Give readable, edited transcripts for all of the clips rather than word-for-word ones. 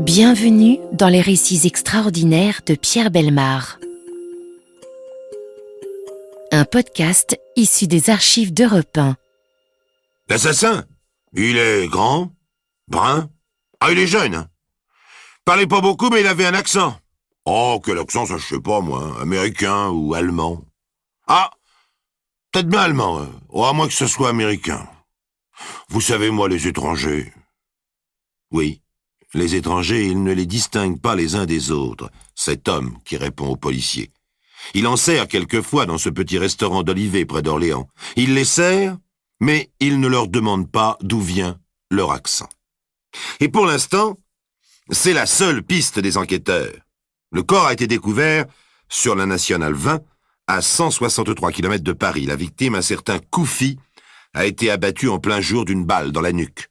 Bienvenue dans les récits extraordinaires de Pierre Bellemare. Un podcast issu des archives d'Europe 1. L'assassin, il est grand, brun. Ah, il est jeune, hein. Parlait pas beaucoup, mais il avait un accent. Oh, quel accent, ça je sais pas, moi. Américain ou allemand. Ah, peut-être bien allemand, hein. Oh, à moins que ce soit américain. Vous savez, moi, les étrangers... Oui, les étrangers, ils ne les distinguent pas les uns des autres. Cet homme qui répond aux policiers. Il en sert quelquefois dans ce petit restaurant d'Olivet près d'Orléans. Il les sert, mais il ne leur demande pas d'où vient leur accent. Et pour l'instant, c'est la seule piste des enquêteurs. Le corps a été découvert sur la Nationale 20, à 163 km de Paris. La victime, un certain Koufi, a été abattu en plein jour d'une balle dans la nuque.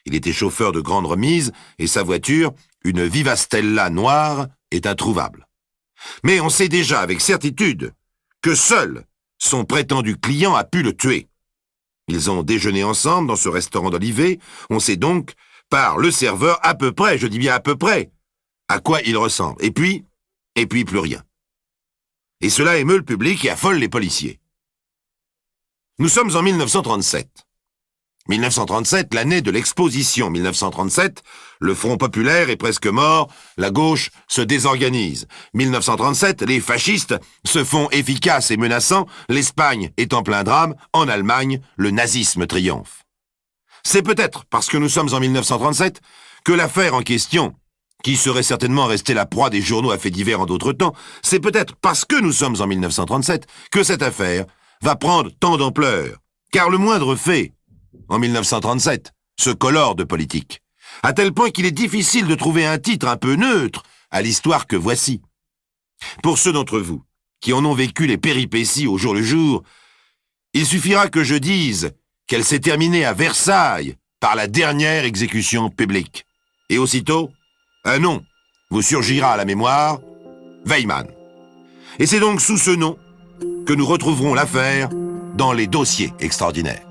Il était chauffeur de grande remise et sa voiture, une Vivastella noire, est introuvable. Mais on sait déjà avec certitude que seul son prétendu client a pu le tuer. Ils ont déjeuné ensemble dans ce restaurant d'Olivet. On sait donc, par le serveur, à peu près, je dis bien à peu près, à quoi il ressemble. Et puis plus rien. Et cela émeut le public et affole les policiers. Nous sommes en 1937. 1937, l'année de l'exposition 1937, le Front populaire est presque mort, la gauche se désorganise. 1937, les fascistes se font efficaces et menaçants, l'Espagne est en plein drame, en Allemagne, le nazisme triomphe. C'est peut-être parce que nous sommes en 1937 que l'affaire en question, qui serait certainement restée la proie des journaux à faits divers en d'autres temps, c'est peut-être parce que nous sommes en 1937 que cette affaire va prendre tant d'ampleur. Car le moindre fait, en 1937, se colore de politique, à tel point qu'il est difficile de trouver un titre un peu neutre à l'histoire que voici. Pour ceux d'entre vous qui en ont vécu les péripéties au jour le jour, il suffira que je dise qu'elle s'est terminée à Versailles par la dernière exécution publique. Et aussitôt, un nom vous surgira à la mémoire, Weymann. Et c'est donc sous ce nom que nous retrouverons l'affaire dans les dossiers extraordinaires.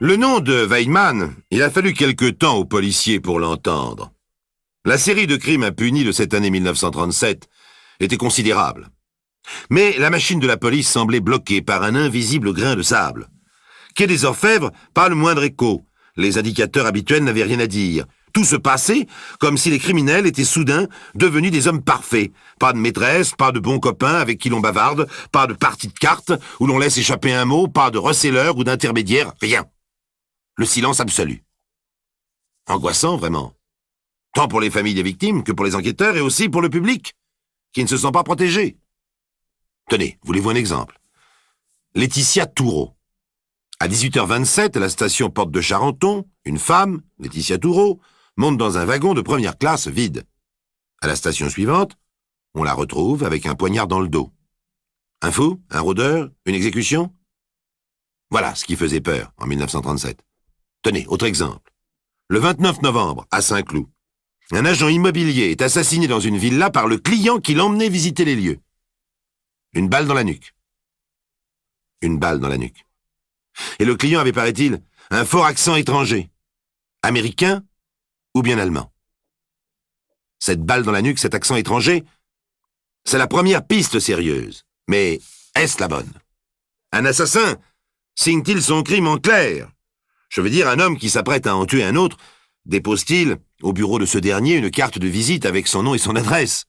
Le nom de Weymann, il a fallu quelque temps aux policiers pour l'entendre. La série de crimes impunis de cette année 1937 était considérable. Mais la machine de la police semblait bloquée par un invisible grain de sable. Quai des Orfèvres, pas le moindre écho. Les indicateurs habituels n'avaient rien à dire. Tout se passait comme si les criminels étaient soudain devenus des hommes parfaits. Pas de maîtresse, pas de bons copains avec qui l'on bavarde, pas de partie de cartes où l'on laisse échapper un mot, pas de receleur ou d'intermédiaire, rien. Le silence absolu. Angoissant, vraiment. Tant pour les familles des victimes que pour les enquêteurs et aussi pour le public, qui ne se sent pas protégé. Tenez, voulez-vous un exemple? Laetitia Toureau. À 18h27, à la station Porte de Charenton, une femme, Laetitia Toureau, monte dans un wagon de première classe vide. À la station suivante, on la retrouve avec un poignard dans le dos. Un fou? Un rôdeur? Une exécution? Voilà ce qui faisait peur en 1937. Tenez, autre exemple. Le 29 novembre, à Saint-Cloud, un agent immobilier est assassiné dans une villa par le client qui l'emmenait visiter les lieux. Une balle dans la nuque. Une balle dans la nuque. Et le client avait, paraît-il, un fort accent étranger. Américain ou bien allemand. Cette balle dans la nuque, cet accent étranger, c'est la première piste sérieuse. Mais est-ce la bonne? Un assassin signe-t-il son crime en clair? Je veux dire, un homme qui s'apprête à en tuer un autre, dépose-t-il au bureau de ce dernier une carte de visite avec son nom et son adresse?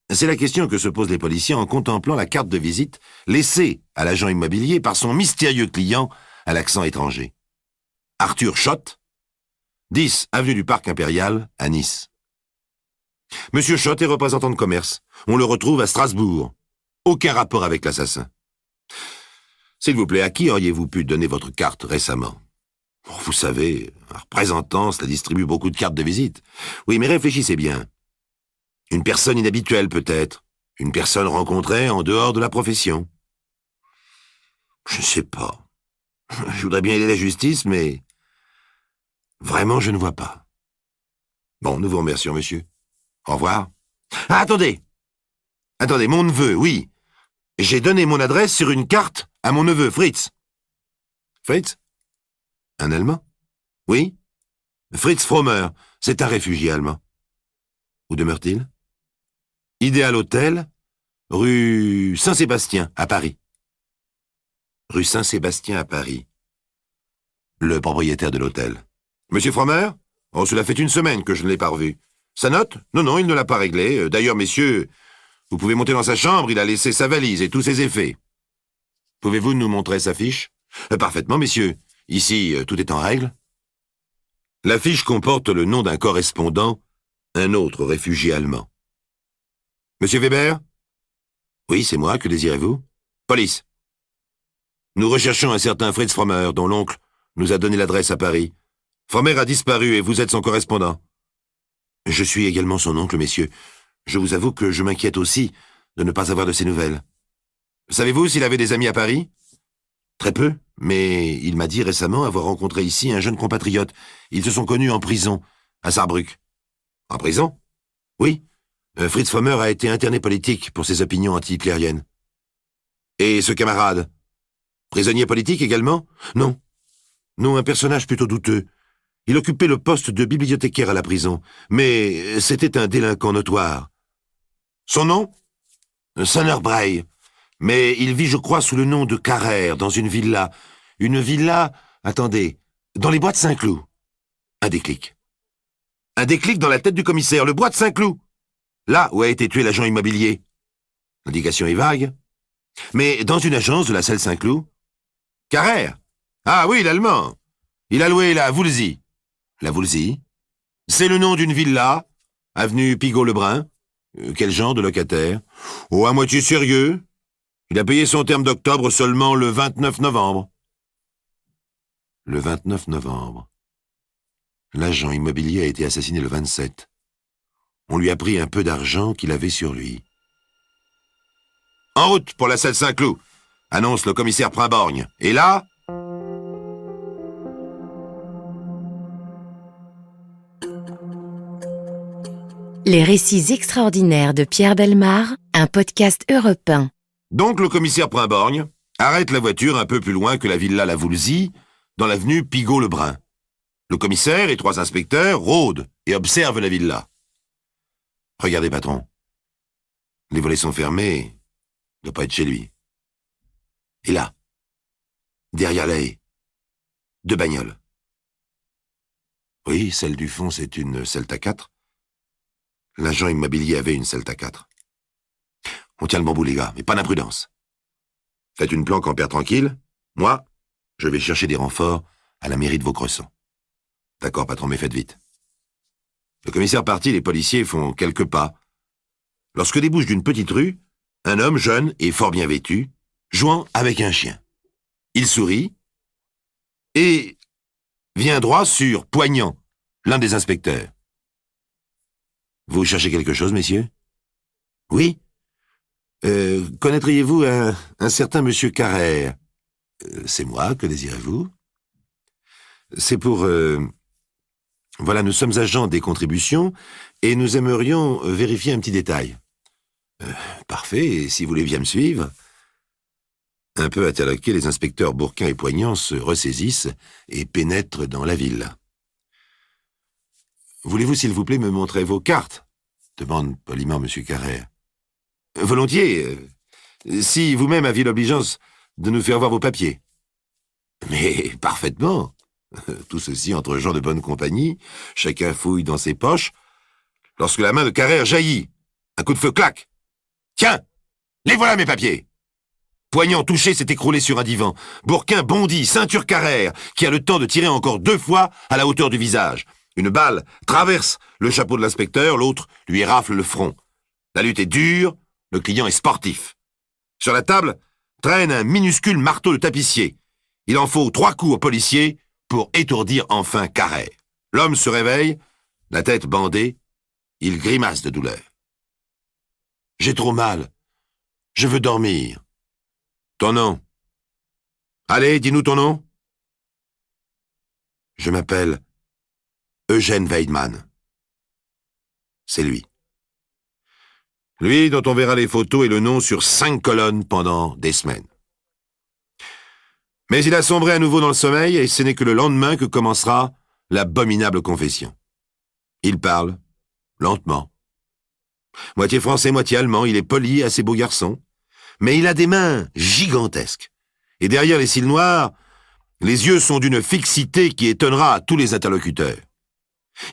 C'est la question que se posent les policiers en contemplant la carte de visite laissée à l'agent immobilier par son mystérieux client à l'accent étranger. Arthur Schott, 10 avenue du Parc Impérial, à Nice. Monsieur Schott est représentant de commerce. On le retrouve à Strasbourg. Aucun rapport avec l'assassin. S'il vous plaît, à qui auriez-vous pu donner votre carte récemment? Oh, vous savez, un représentant, cela distribue beaucoup de cartes de visite. Oui, mais réfléchissez bien. Une personne inhabituelle peut-être. Une personne rencontrée en dehors de la profession. Je ne sais pas. Je voudrais bien aider la justice, mais Vraiment, je ne vois pas. Bon, nous vous remercions, monsieur. Au revoir. Ah, attendez! Attendez, mon neveu, oui. J'ai donné mon adresse sur une carte à mon neveu, Fritz. Fritz? Un Allemand? Oui. Fritz Frommer, c'est un réfugié allemand. Où demeure-t-il? Idéal Hôtel, rue Saint-Sébastien, à Paris. Rue Saint-Sébastien, à Paris. Le propriétaire de l'hôtel. Monsieur Frommer? Oh, cela fait une semaine que je ne l'ai pas revu. Sa note? Non, non, il ne l'a pas réglée. D'ailleurs, messieurs, vous pouvez monter dans sa chambre, il a laissé sa valise et tous ses effets. Pouvez-vous nous montrer sa fiche? Parfaitement, messieurs. Ici, tout est en règle. La fiche comporte le nom d'un correspondant, un autre réfugié allemand. Monsieur Weber? Oui, c'est moi, que désirez-vous? Police. Nous recherchons un certain Fritz Frommer, dont l'oncle nous a donné l'adresse à Paris. Frommer a disparu et vous êtes son correspondant. Je suis également son oncle, messieurs. Je vous avoue que je m'inquiète aussi de ne pas avoir de ses nouvelles. Savez-vous s'il avait des amis à Paris? Très peu, mais il m'a dit récemment avoir rencontré ici un jeune compatriote. Ils se sont connus en prison, à Saarbrück. En prison? Oui. Fritz Frommer a été interné politique pour ses opinions anti-hitlériennes. Et ce camarade? Prisonnier politique également? Non. Non, un personnage plutôt douteux. Il occupait le poste de bibliothécaire à la prison, mais c'était un délinquant notoire. Son nom? Sonnerbray. Mais il vit, je crois, sous le nom de Carrère, dans une villa. Une villa, attendez, dans les bois de Saint-Cloud. Un déclic. Un déclic dans la tête du commissaire, le bois de Saint-Cloud. Là où a été tué l'agent immobilier. L'indication est vague. Mais dans une agence de la salle Saint-Cloud. Carrère. Ah oui, l'allemand. Il a loué la Voulzy. La Voulzy? C'est le nom d'une villa, avenue Pigault-Lebrun. Quel genre de locataire? Oh, à moitié sérieux. Il a payé son terme d'octobre seulement le 29 novembre. Le 29 novembre. L'agent immobilier a été assassiné le 27. On lui a pris un peu d'argent qu'il avait sur lui. En route pour la salle Saint-Cloud, annonce le commissaire Primborgne. Et là... Les récits extraordinaires de Pierre Bellemare, un podcast Europe 1. Donc le commissaire Primborgne arrête la voiture un peu plus loin que la villa La Voulzy, dans l'avenue Pigault-Lebrun. Le commissaire et 3 inspecteurs rôdent et observent la villa. Regardez, patron. Les volets sont fermés. Il ne doit pas être chez lui. Et là, derrière la haie, 2 bagnoles. Oui, celle du fond, c'est une Celta 4. L'agent immobilier avait une Celta 4. On tient le bon bout, les gars, mais pas d'imprudence. Faites une planque en père tranquille. Moi, je vais chercher des renforts à la mairie de Vaucresson. D'accord, patron, mais faites vite. Le commissaire parti, les policiers font quelques pas. Lorsque débouche d'une petite rue, un homme jeune et fort bien vêtu, jouant avec un chien. Il sourit et vient droit sur Poignant, l'un des inspecteurs. Vous cherchez quelque chose, messieurs? Oui. Connaîtriez-vous un certain monsieur Carrère? C'est moi, que désirez-vous? C'est pour... Voilà, nous sommes agents des contributions et nous aimerions vérifier un petit détail. Parfait, et si vous voulez bien me suivre... Un peu interloqués, les inspecteurs Bourquin et Poignant se ressaisissent et pénètrent dans la ville. « Voulez-vous, s'il vous plaît, me montrer vos cartes ?» demande poliment M. Carrère. « Volontiers, si vous-même aviez l'obligeance de nous faire voir vos papiers. »« Mais parfaitement. Tout ceci entre gens de bonne compagnie, chacun fouille dans ses poches, lorsque la main de Carrère jaillit. Un coup de feu, clac. Tiens, les voilà mes papiers. » Poignant touché s'est écroulé sur un divan. Bourquin bondit, ceinture Carrère, qui a le temps de tirer encore 2 fois à la hauteur du visage. Une balle traverse le chapeau de l'inspecteur, l'autre lui rafle le front. La lutte est dure, le client est sportif. Sur la table traîne un minuscule marteau de tapissier. Il en faut 3 coups au policier pour étourdir enfin Carrère. L'homme se réveille, la tête bandée, il grimace de douleur. « J'ai trop mal. Je veux dormir. » Ton nom? Allez, dis-nous ton nom. Je m'appelle Eugène Weidmann. C'est lui. Lui dont on verra les photos et le nom sur 5 colonnes pendant des semaines. Mais il a sombré à nouveau dans le sommeil et ce n'est que le lendemain que commencera l'abominable confession. Il parle, lentement. Moitié français, moitié allemand, il est poli, assez beau garçon. Mais il a des mains gigantesques. Et derrière les cils noirs, les yeux sont d'une fixité qui étonnera tous les interlocuteurs.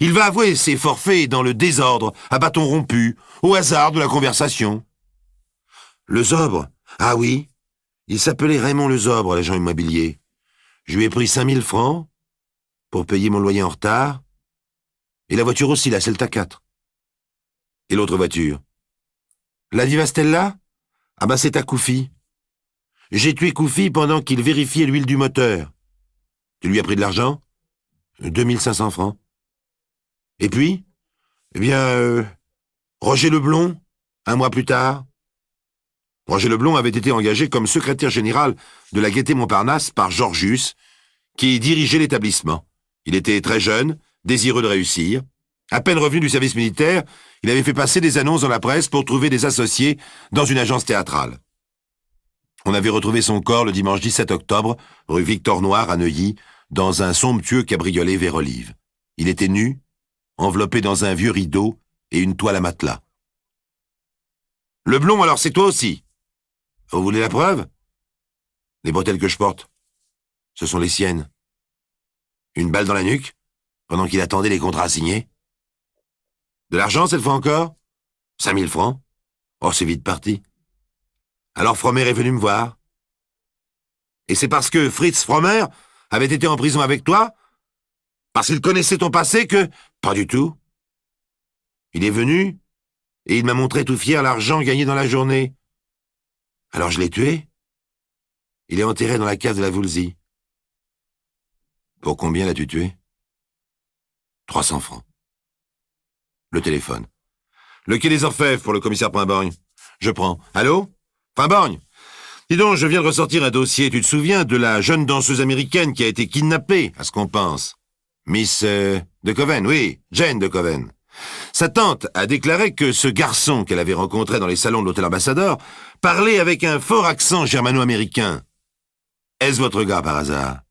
Il va avouer ses forfaits dans le désordre, à bâton rompu, au hasard de la conversation. Le Zobre, ah oui, il s'appelait Raymond Le Zobre, l'agent immobilier. Je lui ai pris 5000 francs pour payer mon loyer en retard. Et la voiture aussi, la Celta 4. Et l'autre voiture? La Viva Stella? Ah ben c'est à Koufi. J'ai tué Koufi pendant qu'il vérifiait l'huile du moteur. Tu lui as pris de l'argent? 2500 francs. Et puis? Eh bien, Roger Leblond, 1 mois plus tard. Roger Leblond avait été engagé comme secrétaire général de la Gaîté Montparnasse par Georgius, qui dirigeait l'établissement. Il était très jeune, désireux de réussir. À peine revenu du service militaire, il avait fait passer des annonces dans la presse pour trouver des associés dans une agence théâtrale. On avait retrouvé son corps le dimanche 17 octobre, rue Victor-Noir à Neuilly, dans un somptueux cabriolet vert olive. Il était nu, enveloppé dans un vieux rideau et une toile à matelas. Leblond, alors c'est toi aussi. Vous voulez la preuve? Les bretelles que je porte, ce sont les siennes. Une balle dans la nuque, pendant qu'il attendait les contrats signés. De l'argent cette fois encore? 5000 francs. Oh, c'est vite parti. Alors Fromer est venu me voir. Et c'est parce que Fritz Fromer avait été en prison avec toi? Parce qu'il connaissait ton passé que... Pas du tout. Il est venu, et il m'a montré tout fier l'argent gagné dans la journée. Alors je l'ai tué. Il est enterré dans la cave de la Voulzy. Pour combien l'as-tu tué? 300 francs. Le téléphone. Le quai des Orfèvres pour le commissaire Poinborgne. Je prends. Allô? Poinborgne? Dis donc, je viens de ressortir un dossier. Tu te souviens de la jeune danseuse américaine qui a été kidnappée, à ce qu'on pense? Miss de Coven, oui, Jane de Coven. Sa tante a déclaré que ce garçon qu'elle avait rencontré dans les salons de l'hôtel Ambassadeur parlait avec un fort accent germano-américain. Est-ce votre gars, par hasard?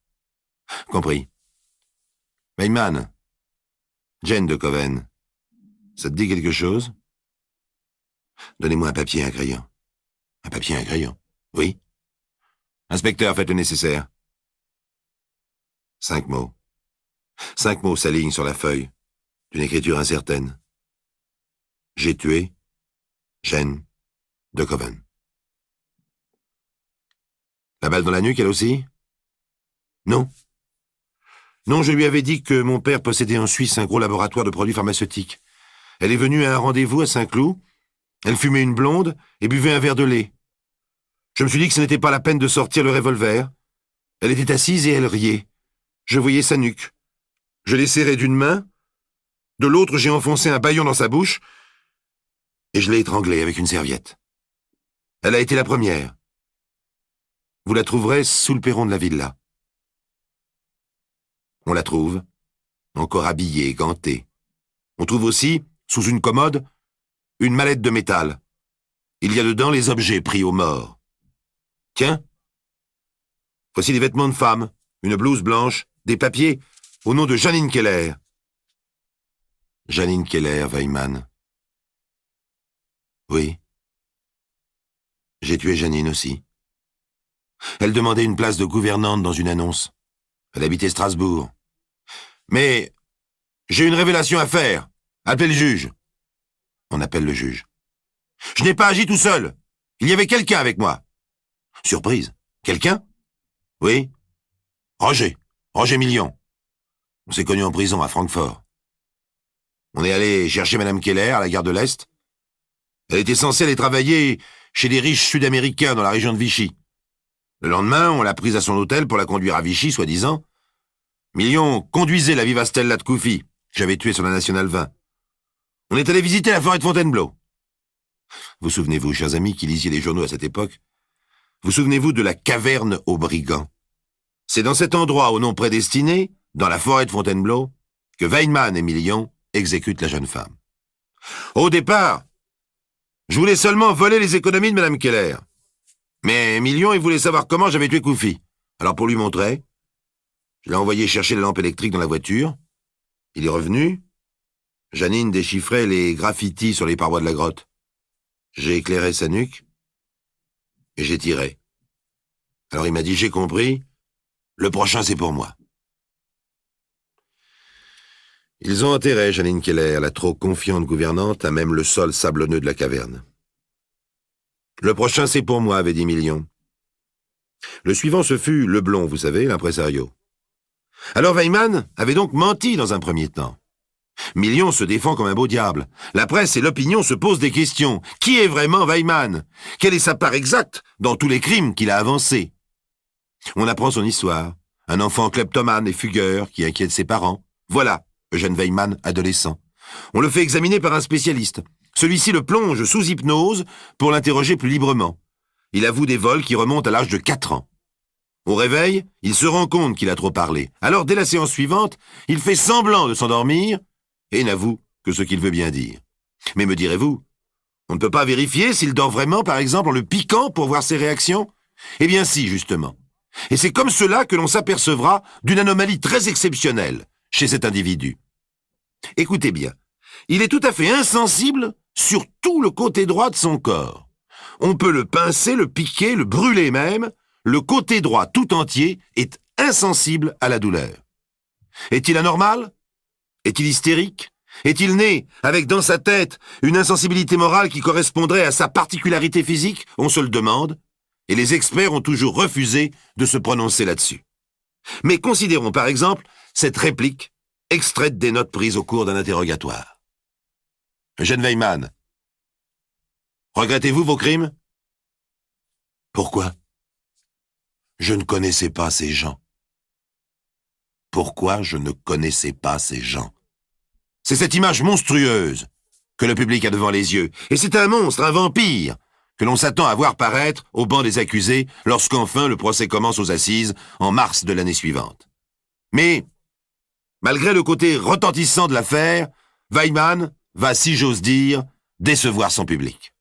Compris. Weidmann. Jane de Coven. Ça te dit quelque chose? Donnez-moi un papier et un crayon. Un papier et un crayon? Oui. Inspecteur, faites le nécessaire. 5 mots. 5 mots s'alignent sur la feuille, d'une écriture incertaine. J'ai tué Jane de Coven. La balle dans la nuque, elle aussi? Non. Non, je lui avais dit que mon père possédait en Suisse un gros laboratoire de produits pharmaceutiques. Elle est venue à un rendez-vous à Saint-Cloud. Elle fumait une blonde et buvait un verre de lait. Je me suis dit que ce n'était pas la peine de sortir le revolver. Elle était assise et elle riait. Je voyais sa nuque. Je l'ai serrée d'une main. De l'autre, j'ai enfoncé un bâillon dans sa bouche et je l'ai étranglée avec une serviette. Elle a été la première. Vous la trouverez sous le perron de la villa. On la trouve, encore habillée, gantée. On trouve aussi, sous une commode, une mallette de métal. Il y a dedans les objets pris aux morts. Tiens, voici des vêtements de femme, une blouse blanche, des papiers au nom de Janine Keller. Janine Keller, Weidmann. Oui. J'ai tué Janine aussi. Elle demandait une place de gouvernante dans une annonce. Elle habitait Strasbourg. Mais j'ai une révélation à faire. Appelez le juge. On appelle le juge. Je n'ai pas agi tout seul. Il y avait quelqu'un avec moi. Surprise. Quelqu'un? Oui. Roger Million. On s'est connus en prison à Francfort. On est allé chercher Madame Keller à la gare de l'Est. Elle était censée aller travailler chez des riches sud-américains dans la région de Vichy. Le lendemain, on l'a prise à son hôtel pour la conduire à Vichy, soi-disant. Million conduisait la Viva Stella de Koufi, que j'avais tuée sur la Nationale 20. On est allé visiter la forêt de Fontainebleau. Vous souvenez-vous, chers amis qui lisiez les journaux à cette époque, vous souvenez-vous de la caverne aux brigands? C'est dans cet endroit au nom prédestiné, dans la forêt de Fontainebleau, que Weinmann et Million exécutent la jeune femme. Au départ, je voulais seulement voler les économies de Mme Keller. Mais Million, il voulait savoir comment j'avais tué Koufi. Alors pour lui montrer, je l'ai envoyé chercher la lampe électrique dans la voiture. Il est revenu. Janine déchiffrait les graffitis sur les parois de la grotte. J'ai éclairé sa nuque et j'ai tiré. Alors il m'a dit, j'ai compris, le prochain c'est pour moi. Ils ont enterré Janine Keller, la trop confiante gouvernante, à même le sol sablonneux de la caverne. Le prochain c'est pour moi, avait dit Million. Le suivant ce fut le blond, vous savez, l'impresario. Alors Weinmann avait donc menti dans un premier temps. Million se défend comme un beau diable. La presse et l'opinion se posent des questions. Qui est vraiment Weinmann? Quelle est sa part exacte dans tous les crimes qu'il a avancés? On apprend son histoire. Un enfant kleptomane et fugueur qui inquiète ses parents. Voilà, Eugène Weinmann, adolescent. On le fait examiner par un spécialiste. Celui-ci le plonge sous hypnose pour l'interroger plus librement. Il avoue des vols qui remontent à l'âge de 4 ans. Au réveil, il se rend compte qu'il a trop parlé. Alors, dès la séance suivante, il fait semblant de s'endormir et n'avoue que ce qu'il veut bien dire. Mais me direz-vous, on ne peut pas vérifier s'il dort vraiment, par exemple, en le piquant pour voir ses réactions? Eh bien si, justement. Et c'est comme cela que l'on s'apercevra d'une anomalie très exceptionnelle chez cet individu. Écoutez bien, il est tout à fait insensible sur tout le côté droit de son corps. On peut le pincer, le piquer, le brûler même. Le côté droit tout entier est insensible à la douleur. Est-il anormal? Est-il hystérique? Est-il né avec dans sa tête une insensibilité morale qui correspondrait à sa particularité physique? On se le demande, et les experts ont toujours refusé de se prononcer là-dessus. Mais considérons par exemple cette réplique extraite des notes prises au cours d'un interrogatoire. Eugène Weinmann, regrettez-vous vos crimes? Pourquoi? Je ne connaissais pas ces gens. Pourquoi je ne connaissais pas ces gens? C'est cette image monstrueuse que le public a devant les yeux. Et c'est un monstre, un vampire, que l'on s'attend à voir paraître au banc des accusés lorsqu'enfin le procès commence aux assises en mars de l'année suivante. Mais, malgré le côté retentissant de l'affaire, Weinmann va, si j'ose dire, décevoir son public.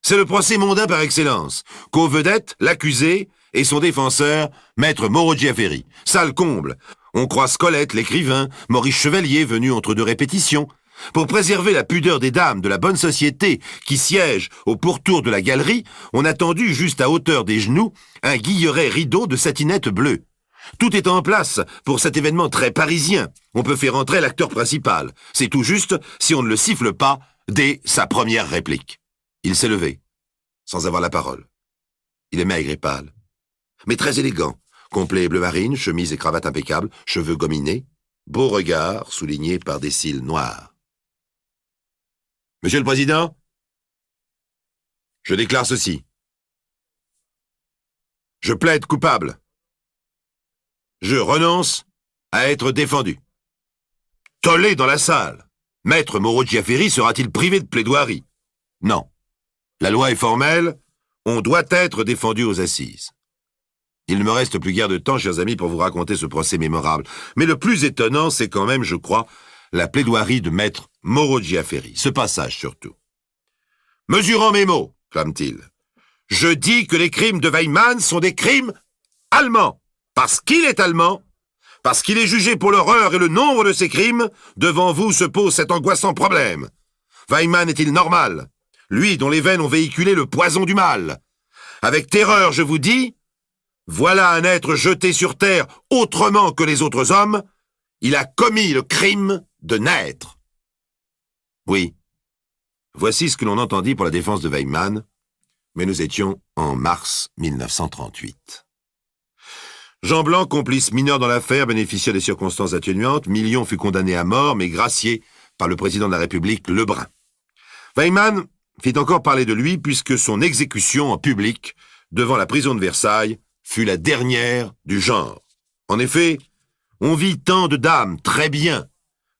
C'est le procès mondain par excellence, qu'aux vedettes, l'accusé et son défenseur, maître Moreau Giaferi. Sale comble. On croise Colette, l'écrivain, Maurice Chevalier, venu entre deux répétitions. Pour préserver la pudeur des dames de la bonne société qui siègent au pourtour de la galerie, on a tendu juste à hauteur des genoux un guilleret rideau de satinette bleue. Tout est en place pour cet événement très parisien. On peut faire entrer l'acteur principal. C'est tout juste si on ne le siffle pas dès sa première réplique. Il s'est levé, sans avoir la parole. Il est maigre et pâle, mais très élégant. Complet bleu marine, chemise et cravate impeccable, cheveux gominés, beau regard souligné par des cils noirs. Monsieur le Président, je déclare ceci. Je plaide coupable. Je renonce à être défendu. Tollé dans la salle. Maître Moreau Giaferi sera-t-il privé de plaidoirie? Non. La loi est formelle, on doit être défendu aux assises. Il ne me reste plus guère de temps, chers amis, pour vous raconter ce procès mémorable. Mais le plus étonnant, c'est quand même, je crois, la plaidoirie de maître Moreau Giaferi. Ce passage, surtout. « Mesurant mes mots, clame-t-il, je dis que les crimes de Weinmann sont des crimes allemands. Parce qu'il est allemand, parce qu'il est jugé pour l'horreur et le nombre de ses crimes, devant vous se pose cet angoissant problème. Weinmann est-il normal? Lui dont les veines ont véhiculé le poison du mal. Avec terreur, je vous dis... Voilà un être jeté sur terre autrement que les autres hommes. Il a commis le crime de naître. Oui, voici ce que l'on entendit pour la défense de Weinmann, mais nous étions en mars 1938. Jean Blanc, complice mineur dans l'affaire, bénéficia des circonstances atténuantes. Million fut condamné à mort, mais gracié par le président de la République, Lebrun. Weinmann fit encore parler de lui puisque son exécution en public, devant la prison de Versailles, fut la dernière du genre. En effet, on vit tant de dames, très bien,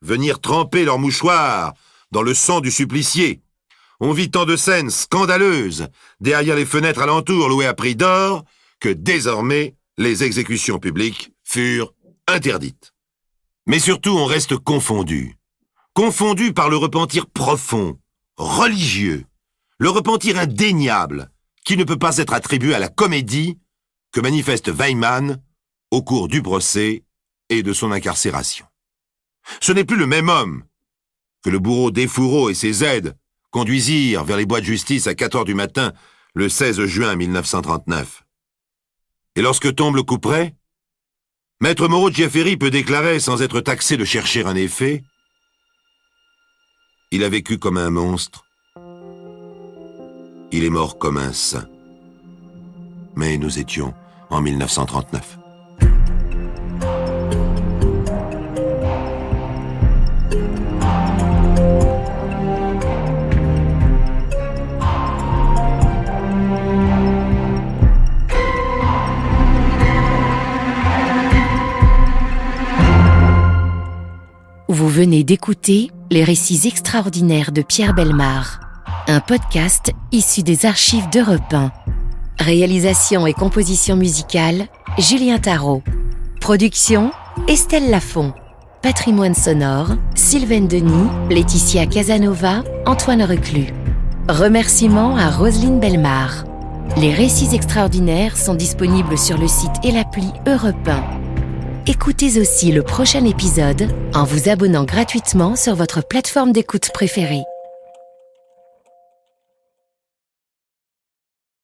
venir tremper leurs mouchoirs dans le sang du supplicié. On vit tant de scènes scandaleuses derrière les fenêtres alentour louées à prix d'or que désormais les exécutions publiques furent interdites. Mais surtout, on reste confondu. Confondu par le repentir profond, religieux, le repentir indéniable, qui ne peut pas être attribué à la comédie que manifeste Weyman au cours du procès et de son incarcération. Ce n'est plus le même homme que le bourreau Desfourreaux et ses aides conduisirent vers les bois de justice à 4 heures du matin le 16 juin 1939. Et lorsque tombe le couperet, Maître Moreau de Giaferi peut déclarer, sans être taxé de chercher un effet, « Il a vécu comme un monstre, il est mort comme un saint. » Mais nous étions en 1939. Vous venez d'écouter Les récits extraordinaires de Pierre Bellemare, un podcast issu des archives d'Europe 1. Réalisation et composition musicale, Julien Tarot. Production, Estelle Lafont. Patrimoine sonore, Sylvaine Denis, Laetitia Casanova, Antoine Reclus. Remerciements à Roselyne Bellemare. Les récits extraordinaires sont disponibles sur le site et l'appli Europe 1. Écoutez aussi le prochain épisode en vous abonnant gratuitement sur votre plateforme d'écoute préférée.